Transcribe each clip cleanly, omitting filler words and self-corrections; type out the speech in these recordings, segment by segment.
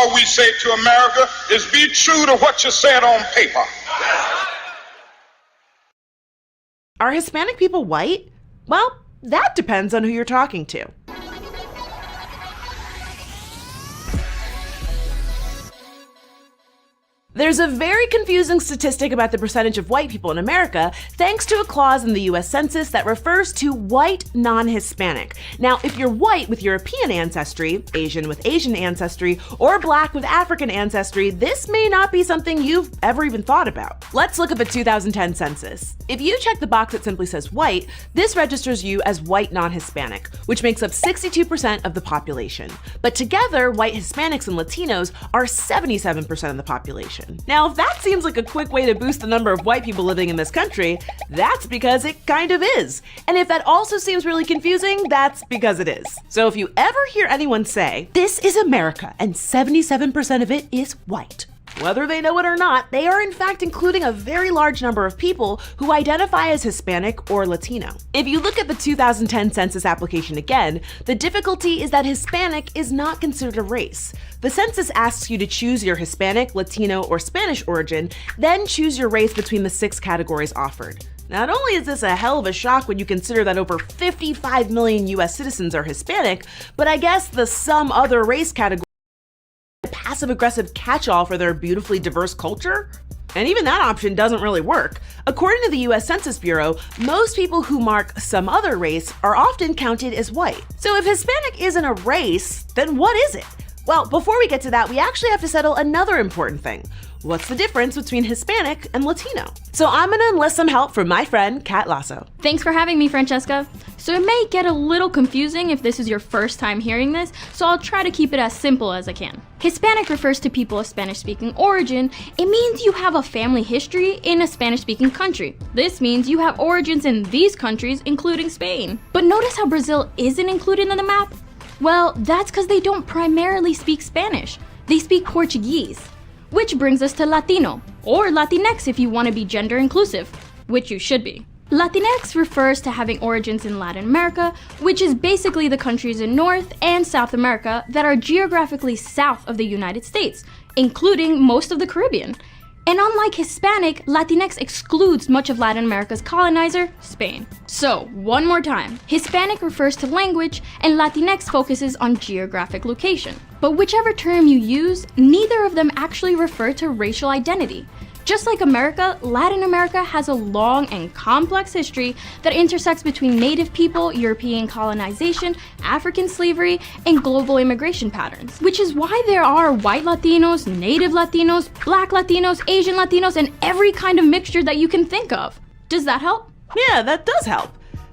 all we say to America is be true to what you said on paper. Are Hispanic people white? Well, that depends on who you're talking to. There's a very confusing statistic about the percentage of white people in America thanks to a clause in the US Census that refers to white non-Hispanic. Now, if you're white with European ancestry, Asian with Asian ancestry, or black with African ancestry, this may not be something you've ever even thought about. Let's look at the 2010 census. If you check the box that simply says white, this registers you as white non-Hispanic, which makes up 62% of the population. But together, white Hispanics and Latinos are 77% of the population. Now, if that seems like a quick way to boost the number of white people living in this country, that's because it kind of is. And if that also seems really confusing, that's because it is. So if you ever hear anyone say, "This is America and 77% of it is white," whether they know it or not, they are in fact including a very large number of people who identify as Hispanic or Latino. If you look at the 2010 census application again, the difficulty is that Hispanic is not considered a race. The census asks you to choose your Hispanic, Latino, or Spanish origin, then choose your race between the 6 categories offered. Not only is this a hell of a shock when you consider that over 55 million US citizens are Hispanic, but I guess the some other race category passive-aggressive catch-all for their beautifully diverse culture? And even that option doesn't really work. According to the US Census Bureau, most people who mark some other race are often counted as white. So if Hispanic isn't a race, then what is it? Well, before we get to that, we actually have to settle another important thing. What's the difference between Hispanic and Latino? So I'm gonna enlist some help from my friend, Kat Lasso. Thanks for having me, Francesca. So it may get a little confusing if this is your first time hearing this, so I'll try to keep it as simple as I can. Hispanic refers to people of Spanish-speaking origin. It means you have a family history in a Spanish-speaking country. This means you have origins in these countries, including Spain. But notice how Brazil isn't included on the map? Well, that's because they don't primarily speak Spanish. They speak Portuguese. Which brings us to Latino, or Latinx if you want to be gender inclusive, which you should be. Latinx refers to having origins in Latin America, which is basically the countries in North and South America that are geographically south of the United States, including most of the Caribbean. And unlike Hispanic, Latinx excludes much of Latin America's colonizer, Spain. So, one more time, Hispanic refers to language and Latinx focuses on geographic location. But whichever term you use, neither of them actually refer to racial identity. Just like America, Latin America has a long and complex history that intersects between native people, European colonization, African slavery, and global immigration patterns. Which is why there are white Latinos, native Latinos, black Latinos, Asian Latinos, and every kind of mixture that you can think of. Does that help? Yeah, that does help.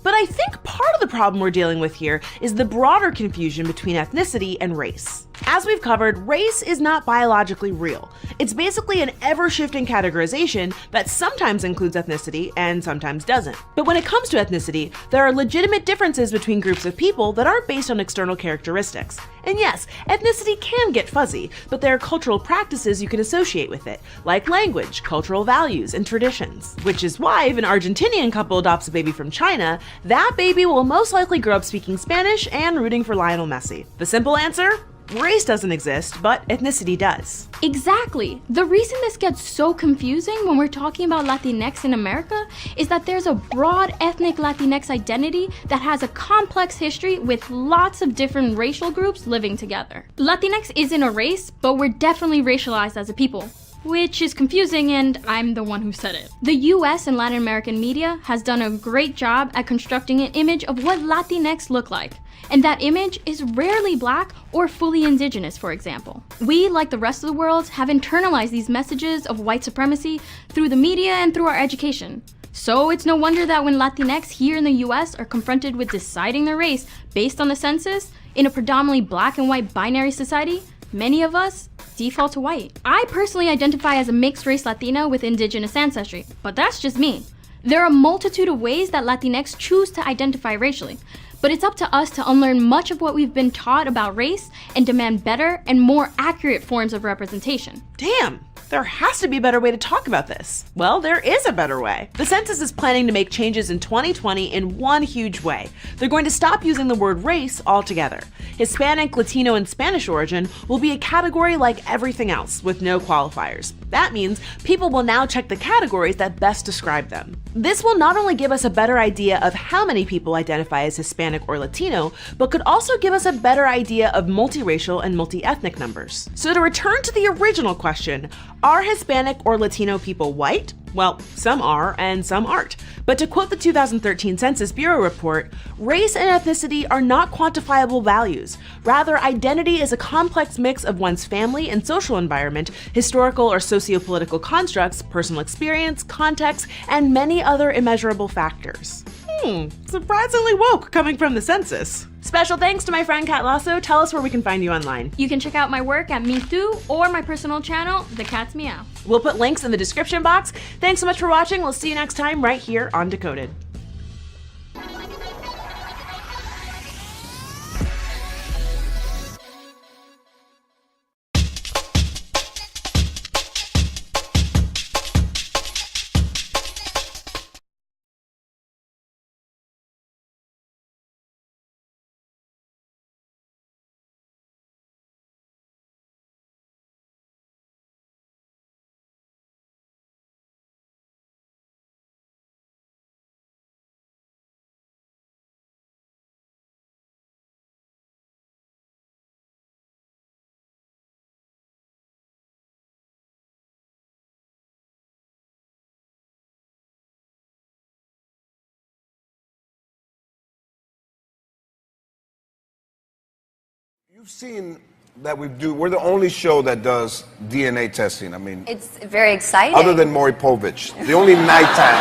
But I think part of the problem we're dealing with here is the broader confusion between ethnicity and race. As we've covered, race is not biologically real. It's basically an ever-shifting categorization that sometimes includes ethnicity and sometimes doesn't. But when it comes to ethnicity, there are legitimate differences between groups of people that aren't based on external characteristics. And yes, ethnicity can get fuzzy, but there are cultural practices you can associate with it, like language, cultural values, and traditions. Which is why if an Argentinian couple adopts a baby from China, that baby will most likely grow up speaking Spanish and rooting for Lionel Messi. The simple answer? Race doesn't exist, but ethnicity does. Exactly. The reason this gets so confusing when we're talking about Latinx in America is that there's a broad ethnic Latinx identity that has a complex history with lots of different racial groups living together. Latinx isn't a race, but we're definitely racialized as a people. Which is confusing, and I'm the one who said it. The US and Latin American media has done a great job at constructing an image of what Latinx look like, and that image is rarely black or fully indigenous, for example. We, like the rest of the world, have internalized these messages of white supremacy through the media and through our education. So it's no wonder that when Latinx here in the US are confronted with deciding their race based on the census in a predominantly black and white binary society, many of us default to white. I personally identify as a mixed race Latina with indigenous ancestry, but that's just me. There are a multitude of ways that Latinx choose to identify racially, but it's up to us to unlearn much of what we've been taught about race and demand better and more accurate forms of representation. Damn, There has to be a better way to talk about this. Well, there is a better way. The census is planning to make changes in 2020 in one huge way. They're going to stop using the word race altogether. Hispanic, Latino, and Spanish origin will be a category like everything else, with no qualifiers. That means people will now check the categories that best describe them. This will not only give us a better idea of how many people identify as Hispanic or Latino, but could also give us a better idea of multiracial and multi-ethnic numbers. So to return to the original question, are Hispanic or Latino people white? Well, some are and some aren't. But to quote the 2013 Census Bureau report, race and ethnicity are not quantifiable values. Rather, identity is a complex mix of one's family and social environment, historical or socio-political constructs, personal experience, context, and many other immeasurable factors. Surprisingly woke coming from the census. Special thanks to my friend Kat Lasso. Tell us where we can find you online. You can check out my work at Me Too or my personal channel, The Cat's Meow. We'll put links in the description box. Thanks so much for watching. We'll see you next time right here on Decoded. You've seen that we're the only show that does DNA testing. I mean, it's very exciting. Other than Maury Povich, the only nighttime.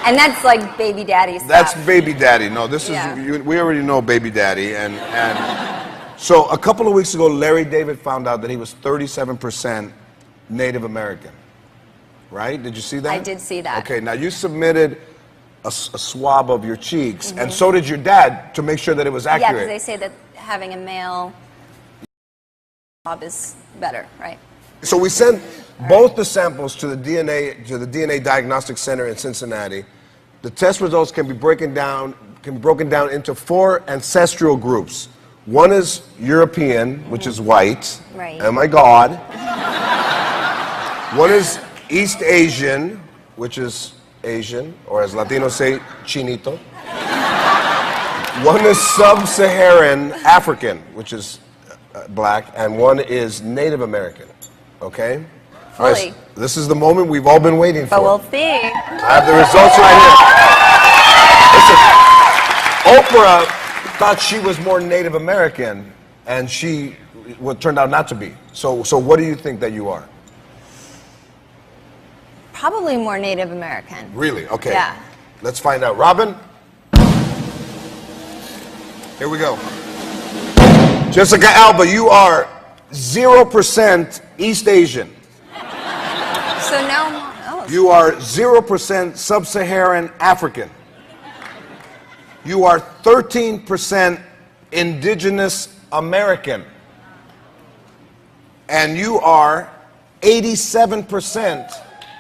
And that's like baby daddy stuff. That's baby daddy. No, this Yeah. is, we already know baby daddy. And so a couple of weeks ago, Larry David found out that he was 37% Native American. Right? Did you see that? I did see that. Okay, now you submitted a swab of your cheeks, and so did your dad, to make sure that it was accurate. Yeah, because they say that having a male swab is better, right? So we sent both the samples to the DNA Diagnostic Center in Cincinnati. The test results can be broken down into 4 ancestral groups. One is European, which is white. Right. Oh my God. One is East Asian, which is Asian, or as Latinos say, chinito. One is Sub-Saharan African, which is black, and one is Native American. Okay? All right, Fully. so this is the moment we've all been waiting for. But we'll see. I have the results right here. Listen, Oprah thought she was more Native American, and she turned out not to be. So what do you think that you are? Probably more Native American. Really? Okay. Yeah. Let's find out. Robin? Here we go. Jessica Alba, you are 0% East Asian. So now, oh, You are 0% Sub-Saharan African. You are 13% Indigenous American. And you are 87%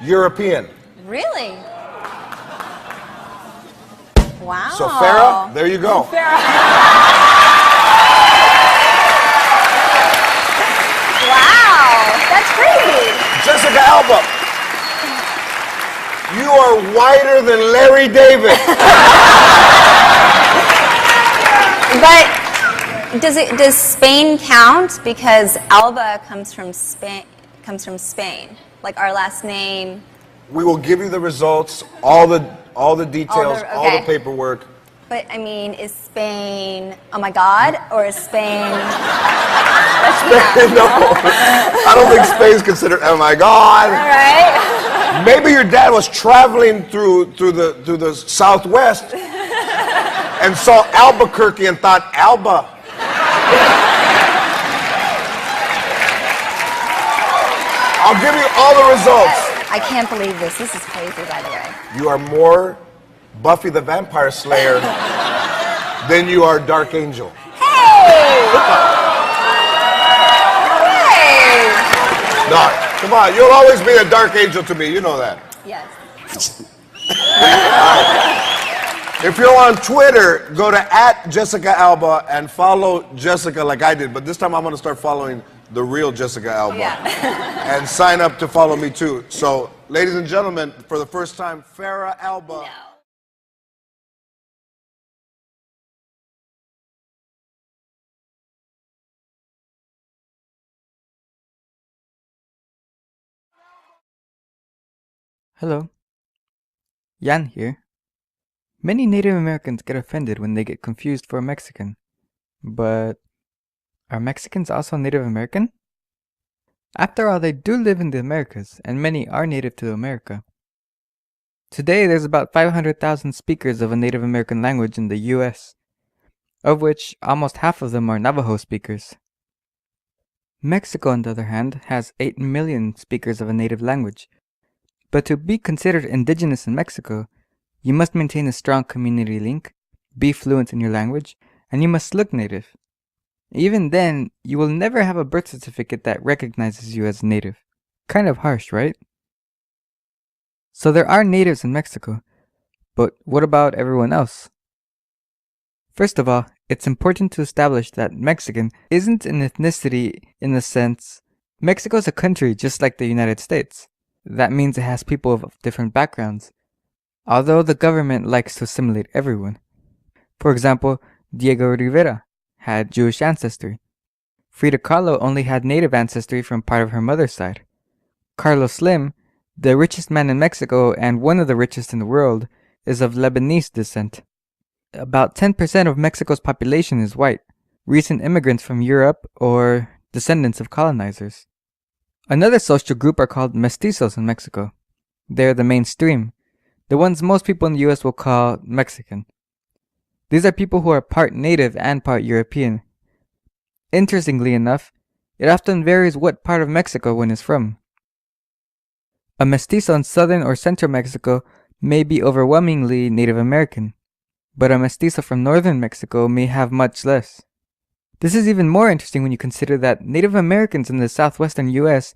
European. really? Wow. So Farrah, there you go. Wow, that's crazy. Jessica Alba, you are whiter than Larry David. But does Spain count? Because Alba comes from Spain. Like our last name. We will give you the results, all the details, okay. all the paperwork. But I mean, is Spain, oh my God, or is Spain? No, I don't think Spain's considered. Oh my God! All right. Maybe your dad was traveling through the Southwest and saw Albuquerque and thought Alba. I'll give you all the results. I can't believe this. This is crazy, by the way. You are more Buffy the Vampire Slayer than you are Dark Angel. Hey! Hey! No, come on. You'll always be a dark angel to me. You know that. Yes. If you're on Twitter, go to @JessicaAlba and follow Jessica like I did. But this time I'm going to start following the real Jessica Alba. Yeah. And sign up to follow me too. So, ladies and gentlemen, for the first time, Farrah Alba. No. Hello. Jan here. Many Native Americans get offended when they get confused for a Mexican. But are Mexicans also Native American? After all, they do live in the Americas, and many are native to America. Today, there's about 500,000 speakers of a Native American language in the US, of which almost half of them are Navajo speakers. Mexico, on the other hand, has 8 million speakers of a native language. But to be considered indigenous in Mexico, you must maintain a strong community link, be fluent in your language, and you must look native. Even then, you will never have a birth certificate that recognizes you as native. Kind of harsh, right? So there are natives in Mexico, but what about everyone else? First of all, it's important to establish that Mexican isn't an ethnicity in the sense Mexico is a country just like the United States. That means it has people of different backgrounds, although the government likes to assimilate everyone. For example, Diego Rivera had Jewish ancestry. Frida Kahlo only had native ancestry from part of her mother's side. Carlos Slim, the richest man in Mexico and one of the richest in the world, is of Lebanese descent. About 10% of Mexico's population is white, recent immigrants from Europe or descendants of colonizers. Another social group are called mestizos in Mexico. They're the mainstream, the ones most people in the US will call Mexican. These are people who are part native and part European. Interestingly enough, it often varies what part of Mexico one is from. A mestizo in southern or central Mexico may be overwhelmingly Native American, but a mestizo from northern Mexico may have much less. This is even more interesting when you consider that Native Americans in the southwestern US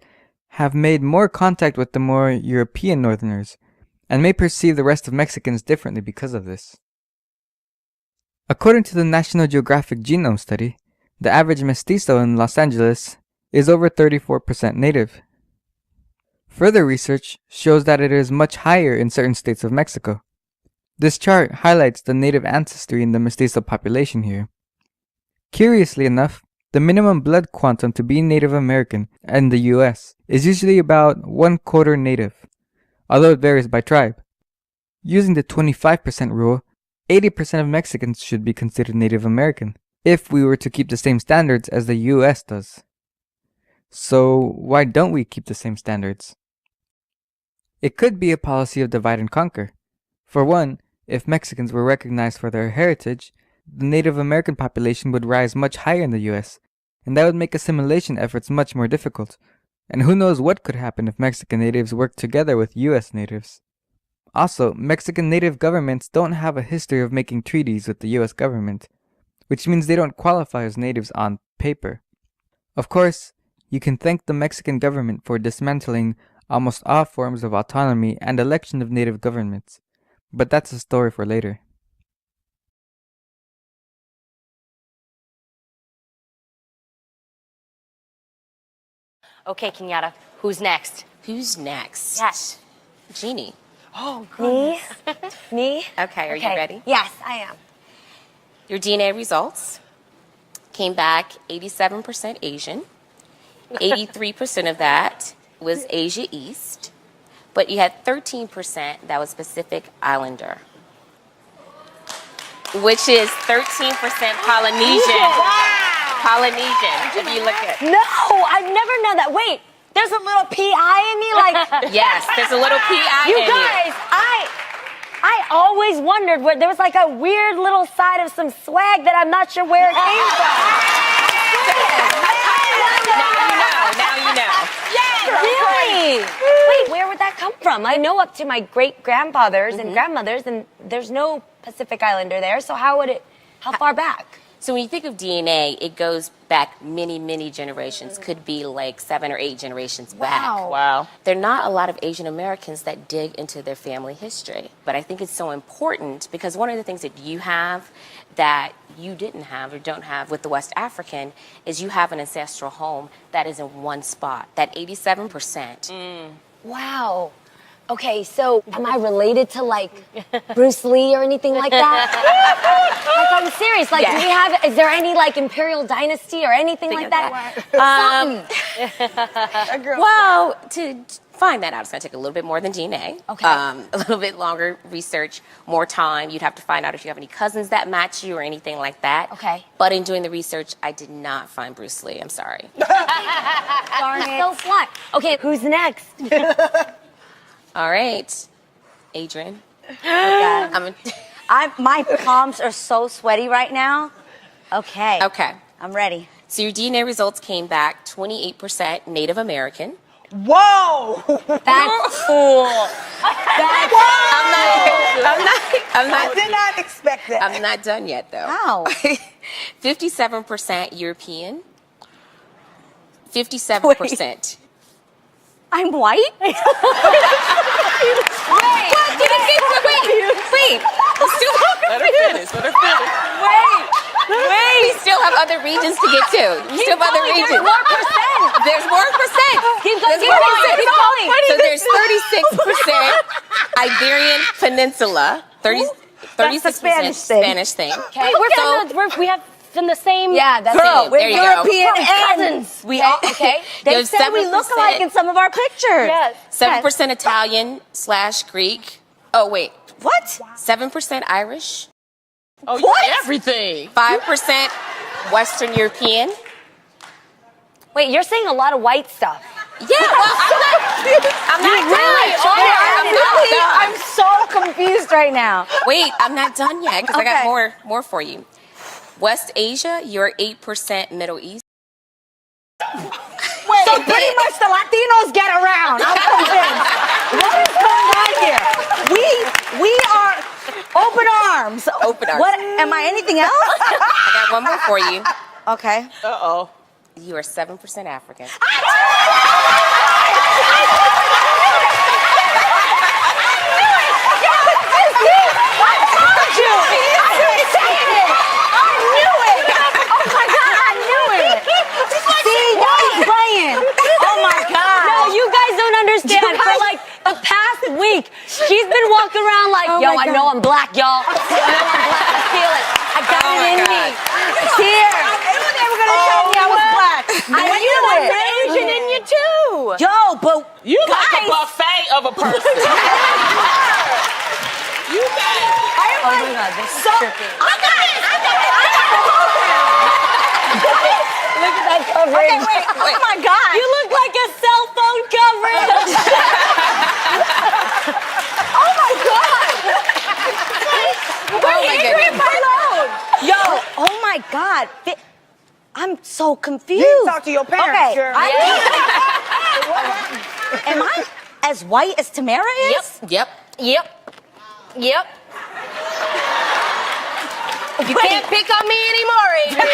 have made more contact with the more European northerners, and may perceive the rest of Mexicans differently because of this. According to the National Geographic Genome Study, the average mestizo in Los Angeles is over 34% native. Further research shows that it is much higher in certain states of Mexico. This chart highlights the native ancestry in the mestizo population here. Curiously enough, the minimum blood quantum to be Native American in the US is usually about 1/4 native, although it varies by tribe. Using the 25% rule, 80% of Mexicans should be considered Native American, if we were to keep the same standards as the US does. So why don't we keep the same standards? It could be a policy of divide and conquer. For one, if Mexicans were recognized for their heritage, the Native American population would rise much higher in the US, and that would make assimilation efforts much more difficult. And who knows what could happen if Mexican natives worked together with US natives. Also, Mexican native governments don't have a history of making treaties with the US government, which means they don't qualify as natives on paper. Of course, you can thank the Mexican government for dismantling almost all forms of autonomy and election of native governments, but that's a story for later. Okay, Kenyatta, who's next? Who's next? Yes. Jeannie. Oh, Me? Me? Okay, are you ready? Yes, I am. Your DNA results came back 87% Asian. 83% of that was Asia East, but you had 13% that was Pacific Islander, which is 13% Polynesian. Wow. Polynesian, if you look at. No, I've never known that. Wait, there's a little PI in me? Like, Yes, there's a little PI you in guys, I always wondered where there was like a weird little side of some swag that I'm not sure where it came from. Now you know. Really? Wait, where would that come from? I know up to my great-grandfathers and grandmothers, and there's no Pacific Islander there, so how far back? So when you think of DNA, it goes back many, many generations. Could be like 7 or 8 generations back. Wow. There are not a lot of Asian Americans that dig into their family history. But I think it's so important because one of the things that you have that you didn't have or don't have with the West African is you have an ancestral home that is in one spot. That 87%. Wow. Okay, so am I related to like Bruce Lee or anything like that? Like I'm serious. Like, do we have? Is there any like imperial dynasty or anything like that? Well, to find that out, it's going to take a little bit more than DNA. Okay. A little bit longer research, more time. You'd have to find out if you have any cousins that match you or anything like that. Okay. But in doing the research, I did not find Bruce Lee. I'm sorry. Darn it. So what? Okay, who's next? All right, Adrian. My palms are so sweaty right now. Okay. Okay. I'm ready. So your DNA results came back 28% Native American. Whoa! That's cool. I'm not. I did not expect that. I'm not done yet, though. How? 57% European. 57%. I'm white? Wait. Let her finish. Wait. We still have other regions to get to. We still have other regions. There's more percent. There's more percent. Keep going. So there's 36% Iberian Peninsula. 36% Spanish thing. Okay, we have from the same. Yeah, that's girl. it. We're There you European go. cousins. We all okay. They You have said we look 7%. alike in some of our pictures. Yes. 7% Italian/Greek. Oh wait. What? 7% Irish. Oh, What? Everything. 5% Western European. Wait, you're saying a lot of white stuff. Yeah, well, I'm not done. I'm so confused right now. Wait, I'm not done yet because I got more for you. West Asia, you're 8% Middle East. Wait, so pretty much the Latinos get around. I'm convinced. What is going on here? We are open arms. Open arms. What? Am I anything else? I got one more for you. Okay. Uh-oh. You are 7% African. Understand for like the past week, she's been walking around like, yo, I know I'm black, y'all. I know I'm black. I feel it. I got it in me. It's here. They were gonna tell me I was black. I knew it. Asian in you too. Yo, but You guys, like a buffet of a person. You guys. Oh my God, this is trippy. I got it. Look at that coverage. Okay, wait. Oh my God. You look like a cell phone coverage. Oh my God. Oh my goodness. Yo, oh my God. I'm so confused. You talk to your parents, okay, girl. Am I as white as Tamara is? Yep. You can't pick on me anymore, Adrian.